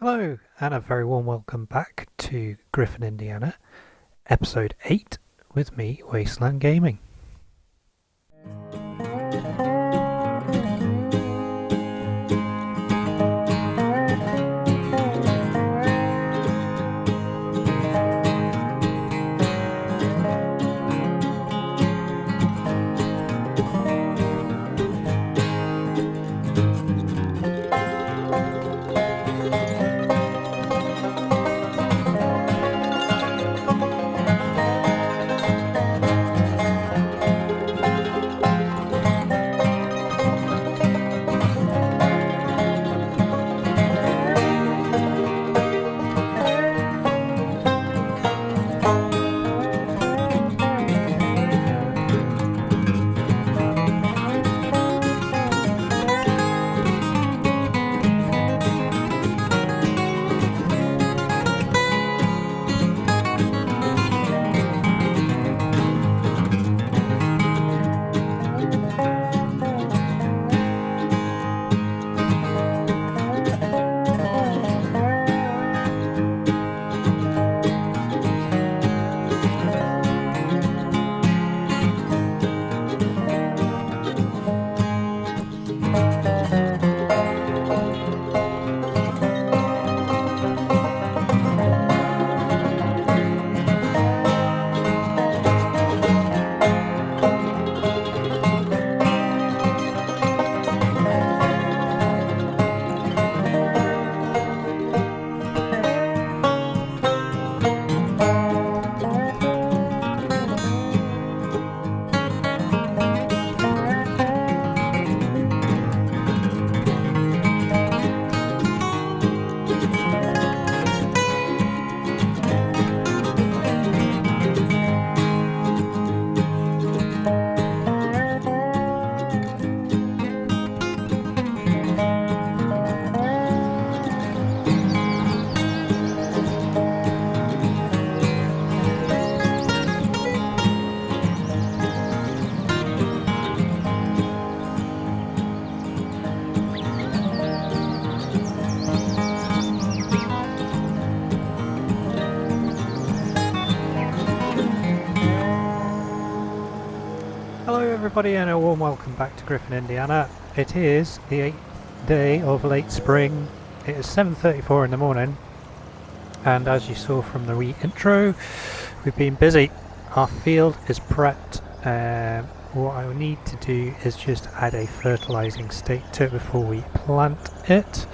Hello, and a very warm welcome back to Griffin Indiana, episode 8, with me, Wasteland Gaming. Hello everybody, and a warm welcome back to Griffin Indiana. It is the 8th day of late spring. It is 7:34 in the morning, and as you saw from the intro, we've been busy. Our field is prepped. What I need to do is just add a fertilizing state to it before we plant it.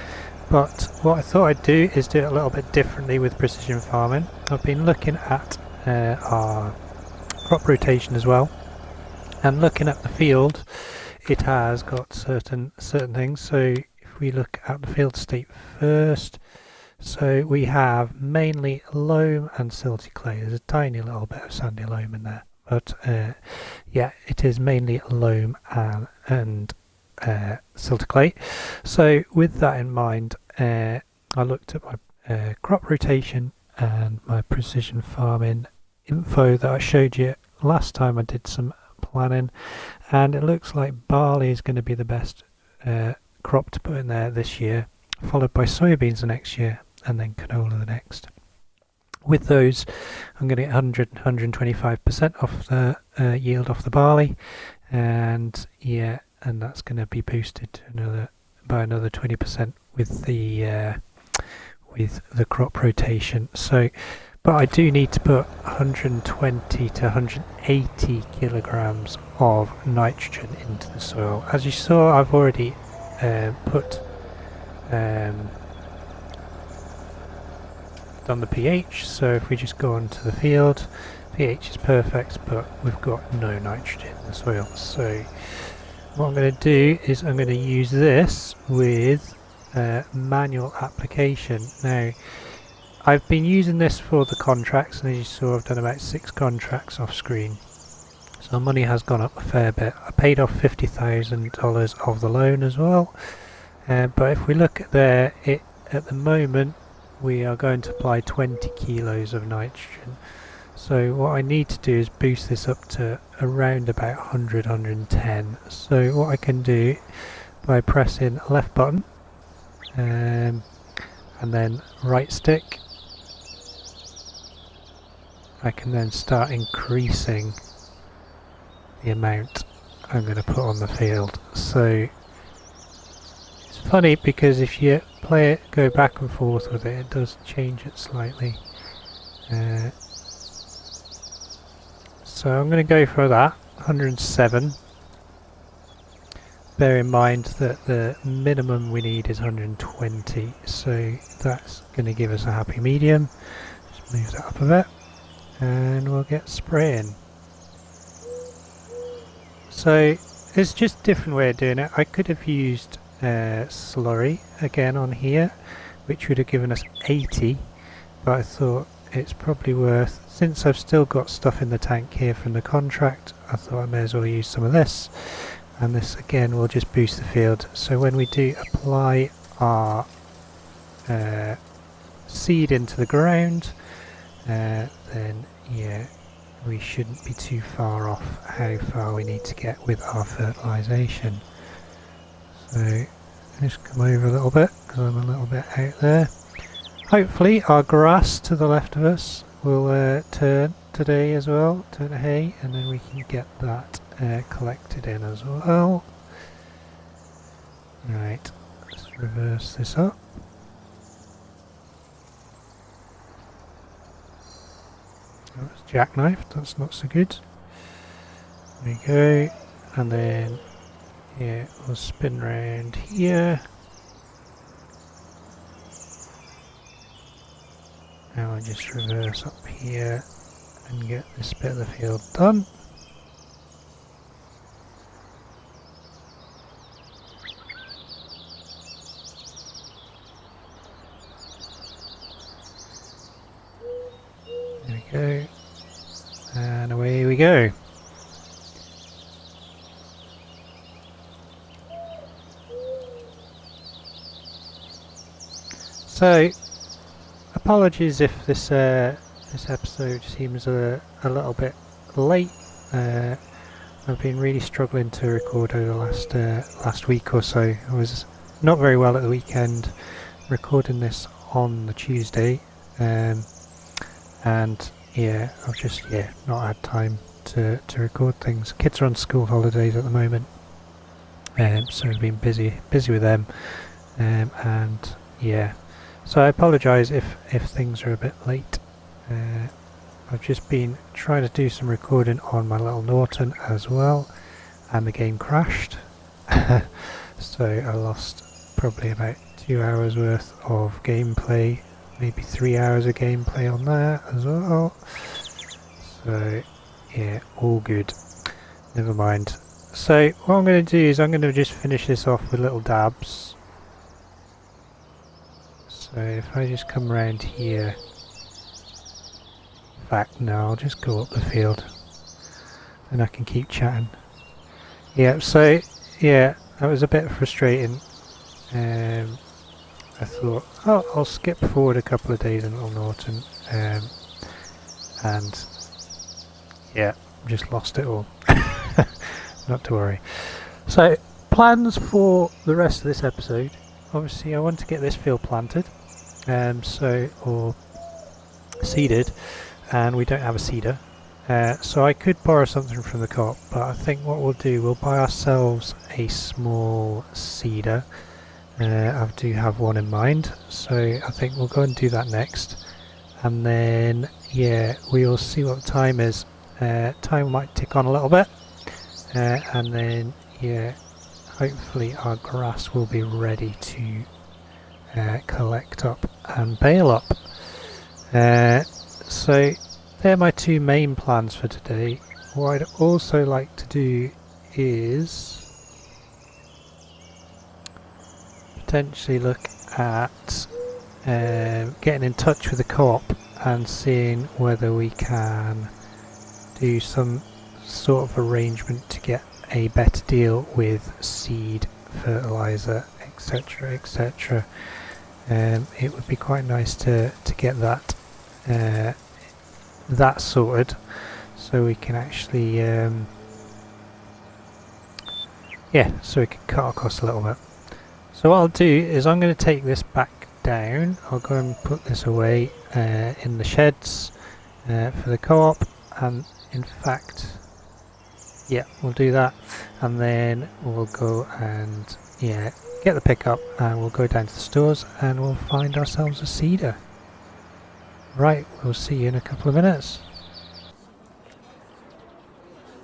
But what I thought I'd do is do it a little bit differently with precision farming. I've been looking at our crop rotation as well, and looking at the field, it has got certain things. So if we look at the field state first, so we have mainly loam and silty clay. There's a tiny little bit of sandy loam in there, but yeah, it is mainly loam and silty clay. So with that in mind, I looked at my crop rotation and my precision farming info that I showed you last time I did some planning, and it looks like barley is going to be the best crop to put in there this year, followed by soybeans the next year, and then canola the next. With those, I'm going to get 125% off the yield off the barley, and yeah, and that's going to be boosted to by another 20% with the crop rotation. So, but I do need to put 120 to 180 kilograms of nitrogen into the soil. As you saw, I've already put done the pH. So if we just go onto the field, pH is perfect, but we've got no nitrogen in the soil. So what I'm going to do is I'm going to use this with manual application. Now, I've been using this for the contracts, and as you saw, I've done about 6 contracts off screen. So money has gone up a fair bit. I paid off $50,000 of the loan as well. But if we look at there, at the moment we are going to apply 20 kilos of nitrogen. So what I need to do is boost this up to around about 100, 110. So what I can do by pressing left button, and then right stick, I can then start increasing the amount I'm going to put on the field. So it's funny because if you play it, go back and forth with it, it does change it slightly. So I'm going to go for that 107. Bear in mind that the minimum we need is 120, so that's going to give us a happy medium. Just move that up a bit and we'll get spraying. So it's just a different way of doing it. I could have used slurry again on here, which would have given us 80, but I thought it's probably worth, since I've still got stuff in the tank here from the contract, I thought I may as well use some of this. And this again will just boost the field. So when we do apply our seed into the ground, then yeah, we shouldn't be too far off how far we need to get with our fertilisation. So just come over a little bit because I'm a little bit out there. Hopefully our grass to the left of us will turn today as well, turn to hay, and then we can get that collected in as well. Right, let's reverse this up. That was jackknifed, that's not so good. There we go, and then yeah, we'll spin round here. Now I'll just reverse up here and get this bit of the field done. There we go, and away we go. So, apologies if this episode seems a little bit late. I've been really struggling to record over the last week or so. I was not very well at the weekend, recording this on the Tuesday, and yeah, I've just not had time to record things. Kids are on school holidays at the moment, so I've been busy with them, and yeah. So I apologise if things are a bit late. I've just been trying to do some recording on my little Norton as well, and the game crashed. So I lost probably about 2 hours worth of gameplay, maybe 3 hours of gameplay on that as well. So yeah, all good. Never mind. So what I'm going to do is I'm going to just finish this off with little dabs. So if I just come around here, in fact no, I'll just go up the field and I can keep chatting. Yeah, so yeah, that was a bit frustrating. I thought, oh, I'll skip forward a couple of days in Little Norton, and yeah, just lost it all. Not to worry. So plans for the rest of this episode. Obviously I want to get this field planted, or seeded, and we don't have a seeder, so I could borrow something from the co-op, but I think what we'll do, we'll buy ourselves a small seeder. I do have one in mind, so I think we'll go and do that next, and then yeah, we'll see what the time is. Time might tick on a little bit, and then yeah, hopefully our grass will be ready to collect up and bale up. So they're my two main plans for today. What I'd also like to do is potentially look at getting in touch with the co-op and seeing whether we can do some sort of arrangement to get a better deal with seed, fertilizer, etc, etc. It would be quite nice to get that that sorted, so we can actually yeah, so we can cut our costs a little bit. So what I'll do is I'm going to take this back down. I'll go and put this away in the sheds for the co-op, and in fact, yeah, we'll do that, and then we'll go and get the pickup, and we'll go down to the stores and we'll find ourselves a seeder. Right, we'll see you in a couple of minutes.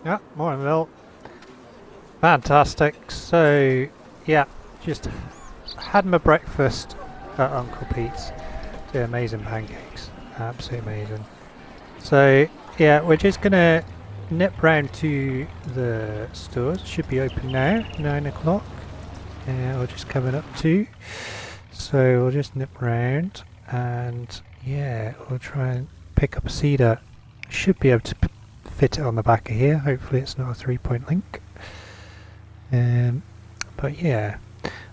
Yeah, morning Bill. Fantastic. So yeah, just had my breakfast at Uncle Pete's. They're amazing pancakes, absolutely amazing. So yeah, we're just gonna nip round to the stores. Should be open now, 9 o'clock. We're just coming up to. So we'll just nip round and yeah, we'll try and pick up a seeder. Should be able to fit it on the back of here. Hopefully it's not a 3-point link. But yeah,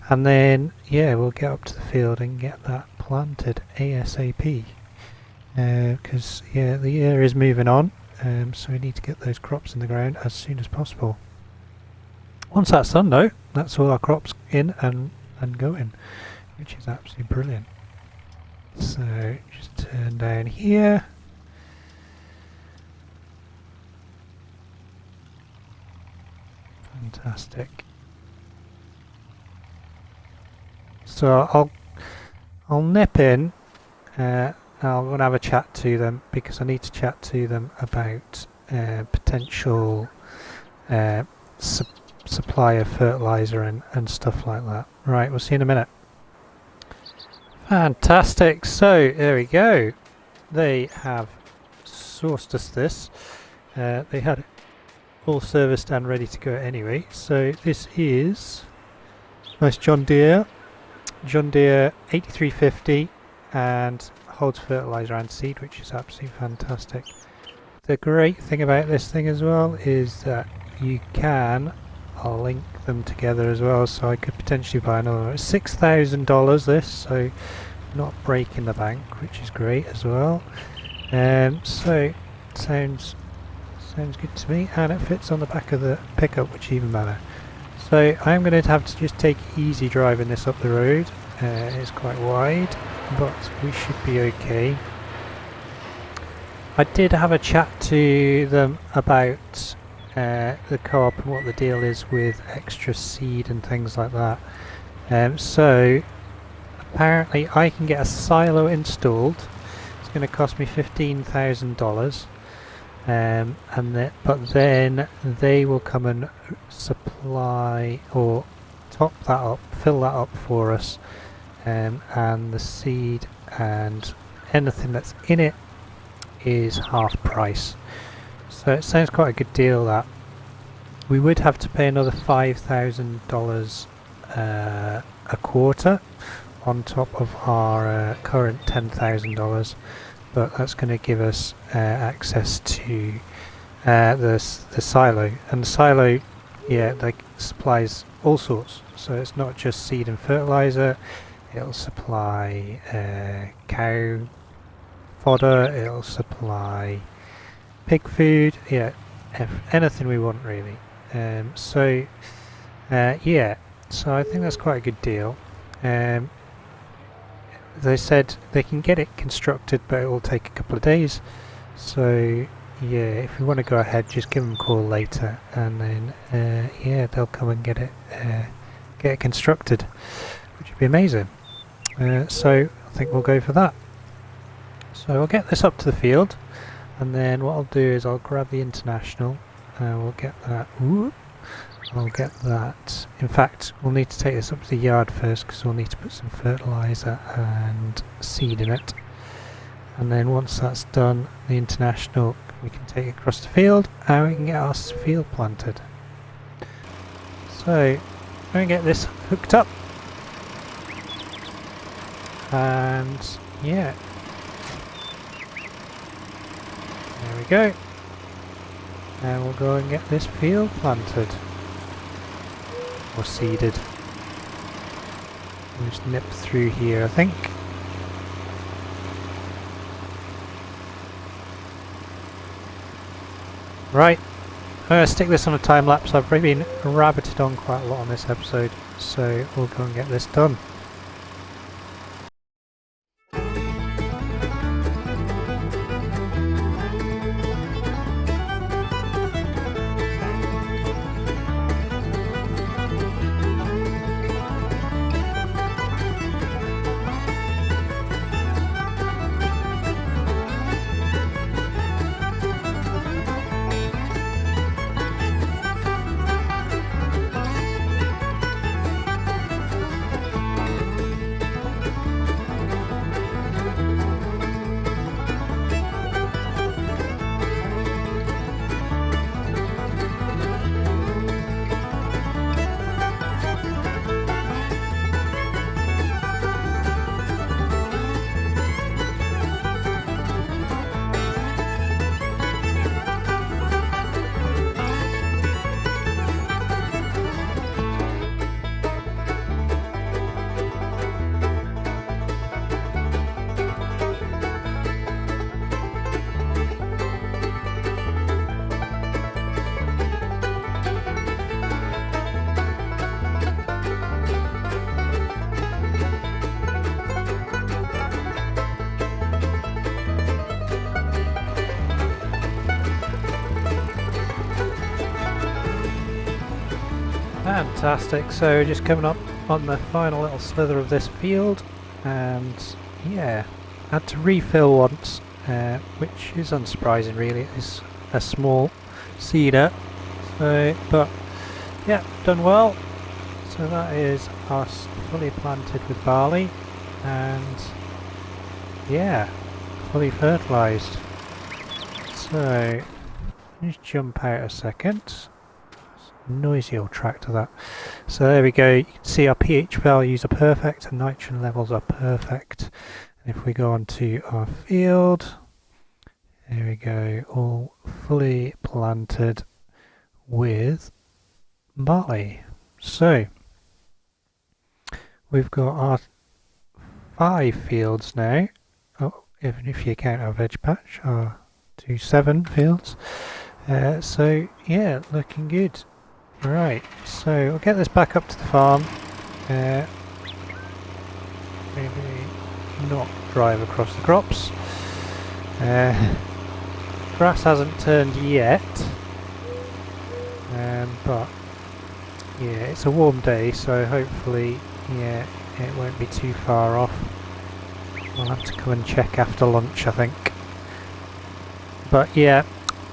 and then yeah, we'll get up to the field and get that planted ASAP. Because yeah, the year is moving on, so we need to get those crops in the ground as soon as possible. Once that's done though, that's all our crops in and going, which is absolutely brilliant. So just turn down here. Fantastic. So I'll nip in. I'm going to have a chat to them because I need to chat to them about potential supply of fertilizer and stuff like that. Right, we'll see you in a minute. Fantastic. So there we go. They have sourced us this. They had it all serviced and ready to go anyway. So this is nice John Deere 8350 and holds fertilizer and seed, which is absolutely fantastic. The great thing about this thing as well is that you can link them together as well, so I could potentially buy another one. It's $6,000 this, so not breaking the bank, which is great as well. So sounds good to me, and it fits on the back of the pickup, which is even better. So I'm going to have to just take easy driving this up the road. It's quite wide, but we should be okay. I did have a chat to them about the co-op and what the deal is with extra seed and things like that. So apparently I can get a silo installed. It's going to cost me $15,000. But then they will come and supply or top that up, fill that up for us, and the seed and anything that's in it is half price. So it sounds quite a good deal. That we would have to pay another $5,000 a quarter on top of our current $10,000. But that's going to give us access to the silo, and the silo, yeah, like supplies all sorts. So it's not just seed and fertilizer; it'll supply cow fodder, it'll supply pig food, yeah, anything we want really. Yeah, so I think that's quite a good deal. They said they can get it constructed, but it will take a couple of days. So yeah, if you want to go ahead, just give them a call later, and then yeah, they'll come and get it constructed, which would be amazing. So I think we'll go for that. So I'll get this up to the field, and then what I'll do is I'll grab the International, and we'll get that. I'll get that. In fact, we'll need to take this up to the yard first because we'll need to put some fertilizer and seed in it. And then once that's done, the International, we can take it across the field and we can get our field planted. So, I'm going to get this hooked up. And yeah. There we go. And we'll go and get this field planted. Or seeded. We'll just nip through here, I think. Right, I'm going to stick this on a time lapse. I've probably been rabbited on quite a lot on this episode, so we'll go and get this done. Fantastic, so just coming up on the final little slither of this field, and yeah, had to refill once, which is unsurprising really. It's a small seeder, so, but yeah, done well. So that is us fully planted with barley, and yeah, fully fertilised. So just jump out a second. Noisy old tractor that. So there we go, you can see our pH values are perfect and nitrogen levels are perfect. And if we go on to our field, there we go, all fully planted with barley. So we've got our 5 fields now, even if you count our veg patch, our 7 fields. So yeah, looking good. Right, so I'll get this back up to the farm, maybe not drive across the crops. Grass hasn't turned yet, but yeah, it's a warm day, so hopefully, yeah, it won't be too far off. I'll have to come and check after lunch, I think. But yeah,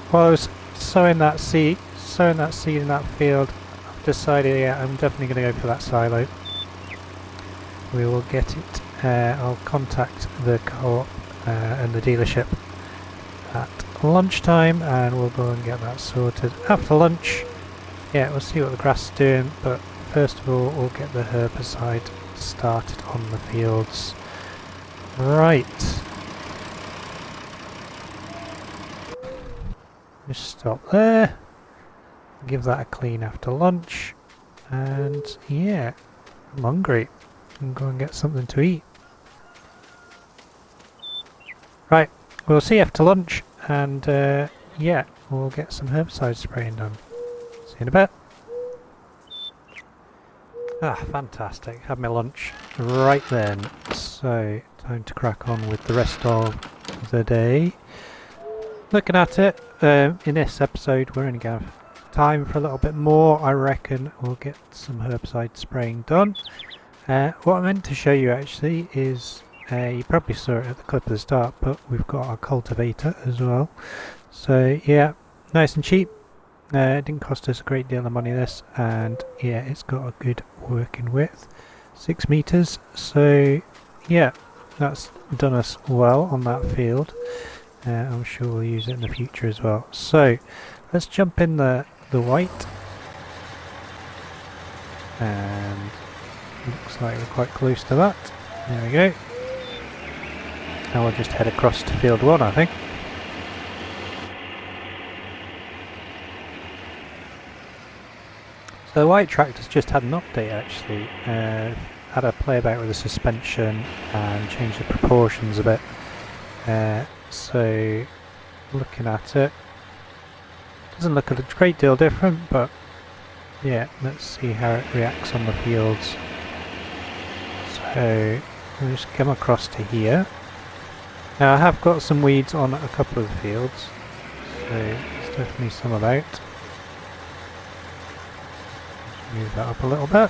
while I was sowing that seed in that field, I've decided, yeah, I'm definitely going to go for that silo. We will get it, I'll contact the co-op and the dealership at lunchtime, and we'll go and get that sorted. After lunch, yeah, we'll see what the grass is doing, but first of all, we'll get the herbicide started on the fields. Right. Just stop there. Give that a clean after lunch, and yeah, I'm hungry. I'm going to get something to eat. Right, we'll see you after lunch, and yeah, we'll get some herbicide spraying done. See you in a bit. Ah, fantastic. Had my lunch right then. So, time to crack on with the rest of the day. Looking at it, in this episode we're only going to have time for a little bit more. I reckon we'll get some herbicide spraying done. What I meant to show you actually is, you probably saw it at the clip at the start, but we've got our cultivator as well. So yeah, nice and cheap. It didn't cost us a great deal of money this, and yeah, it's got a good working width, 6 meters. So yeah, that's done us well on that field. I'm sure we'll use it in the future as well. So let's jump in the white, and looks like we're quite close to that. There we go. Now we'll just head across to field 1, I think. So the white tractor's just had an update actually. Had a play about with the suspension and changed the proportions a bit. So looking at it, doesn't look a great deal different, but yeah, let's see how it reacts on the fields. So we'll just come across to here. Now I have got some weeds on a couple of the fields, so there's definitely some about. Just move that up a little bit.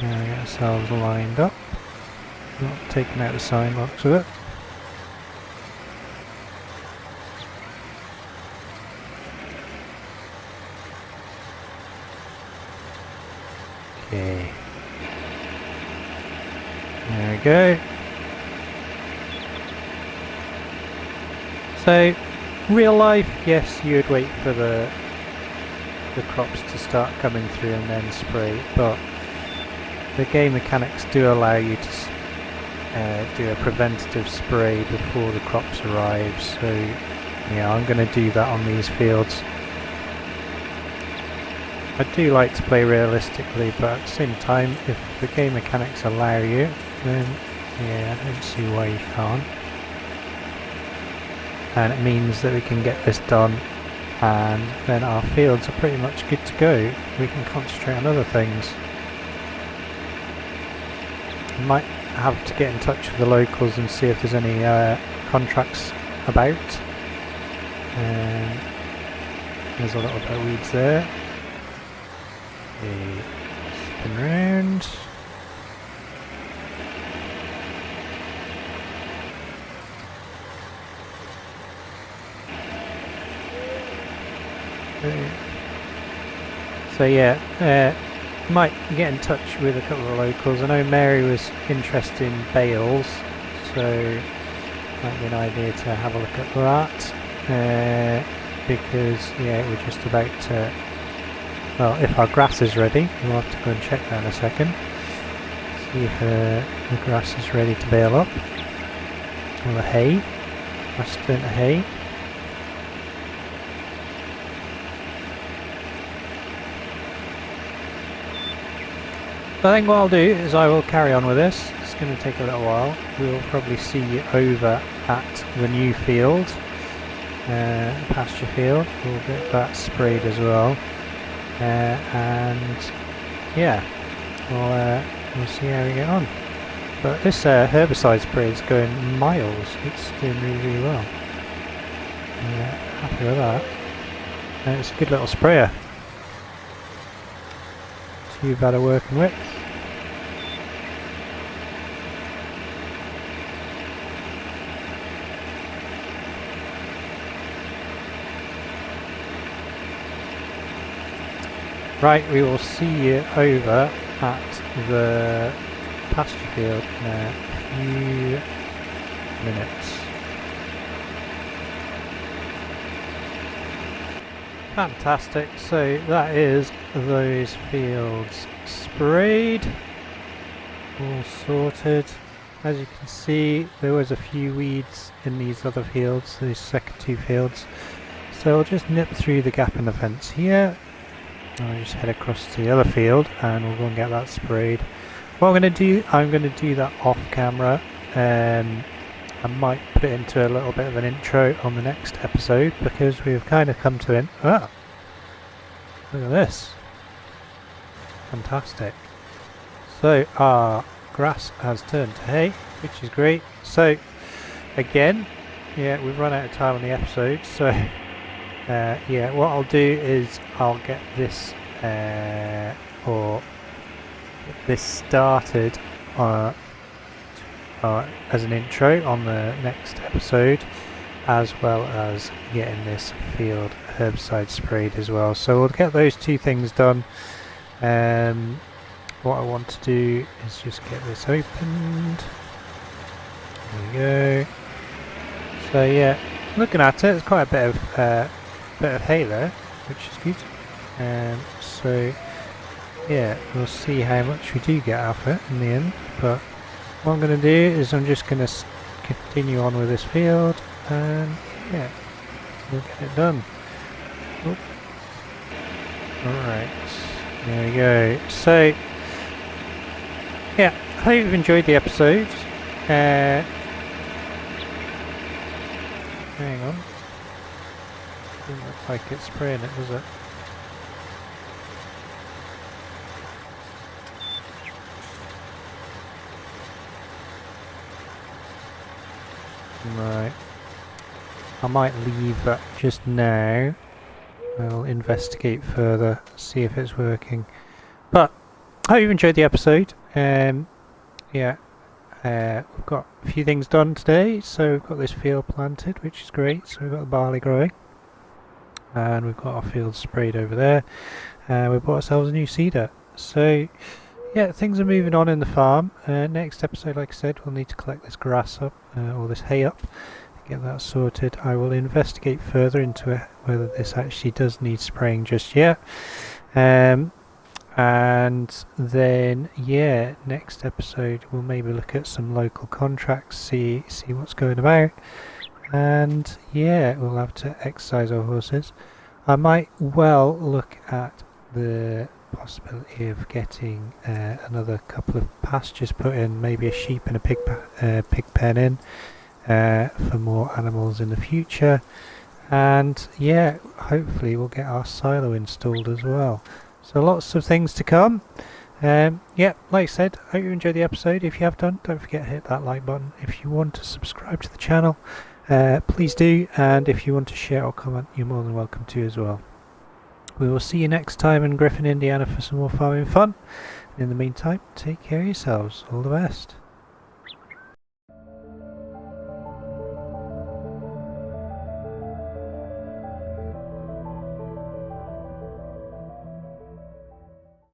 Now get ourselves lined up. Not taking out the sign locks of it. Okay. There we go. So, real life, yes, you would wait for the crops to start coming through and then spray, but the game mechanics do allow you to do a preventative spray before the crops arrive. So yeah, I'm going to do that on these fields. I do like to play realistically, but at the same time, if the game mechanics allow you, then yeah, I don't see why you can't. And it means that we can get this done, and then our fields are pretty much good to go. We can concentrate on other things. We might have to get in touch with the locals and see if there's any contracts about. There's a little bit of weeds there. Okay, spin round. So yeah, might get in touch with a couple of locals. I know Mary was interested in bales, so might be an idea to have a look at that. Because yeah, we're just about to, well, if our grass is ready, we'll have to go and check that in a second. See if the grass is ready to bale up. Or the hay. Last burnt of hay. So I think what I'll do is I will carry on with this. It's going to take a little while. We'll probably see you over at the new field, pasture field. We'll get that sprayed as well, and yeah, we'll see how we get on. But this herbicide spray is going miles. It's doing really, really well. Happy with that. It's a good little sprayer. Too bad at working with. Right, we will see you over at the pasture field in a few minutes. Fantastic, so that is those fields sprayed, all sorted. As you can see, there was a few weeds in these other fields, these second two fields. So I'll just nip through the gap in the fence here. I'll just head across to the other field and we'll go and get that sprayed. What I'm going to do that off camera. I might put it into a little bit of an intro on the next episode because we've kind of come to it. Ah, look at this. Fantastic. So our grass has turned to hay, which is great. So again, yeah, we've run out of time on the episode, so yeah, what I'll do is I'll get this started as an intro on the next episode, as well as getting this field herbicide sprayed as well. So we'll get those two things done. What I want to do is just get this opened. There we go. So yeah, looking at it, there's quite a bit of hay there, which is good. So yeah, we'll see how much we do get out of it in the end. But what I'm going to do is I'm just going to continue on with this field, and yeah, we'll get it done. Oop. Alright, there we go. So yeah, I hope you've enjoyed the episode. Hang on. Doesn't look like it's spraying it, does it? Right. I might leave that just now. I'll investigate further, see if it's working. But I hope you've enjoyed the episode. Yeah, we've got a few things done today. So we've got this field planted, which is great. So we've got the barley growing, and we've got our field sprayed over there. We bought ourselves a new seeder. So yeah, things are moving on in the farm. Next episode, like I said, we'll need to collect this grass up, or this hay up, get that sorted. I will investigate further into it, whether this actually does need spraying just yet. And then yeah, next episode we'll maybe look at some local contracts, see what's going about, and yeah, we'll have to exercise our horses. I might well look at the possibility of getting another couple of pastures put in, maybe a sheep and a pig pen in, for more animals in the future. And yeah, hopefully we'll get our silo installed as well. So lots of things to come. Yeah, like I said, hope you enjoyed the episode. If you have done, don't forget to hit that like button. If you want to subscribe to the channel, please do, and if you want to share or comment, you're more than welcome to as well. We will see you next time in Griffin, Indiana for some more farming fun. In the meantime, take care of yourselves. All the best.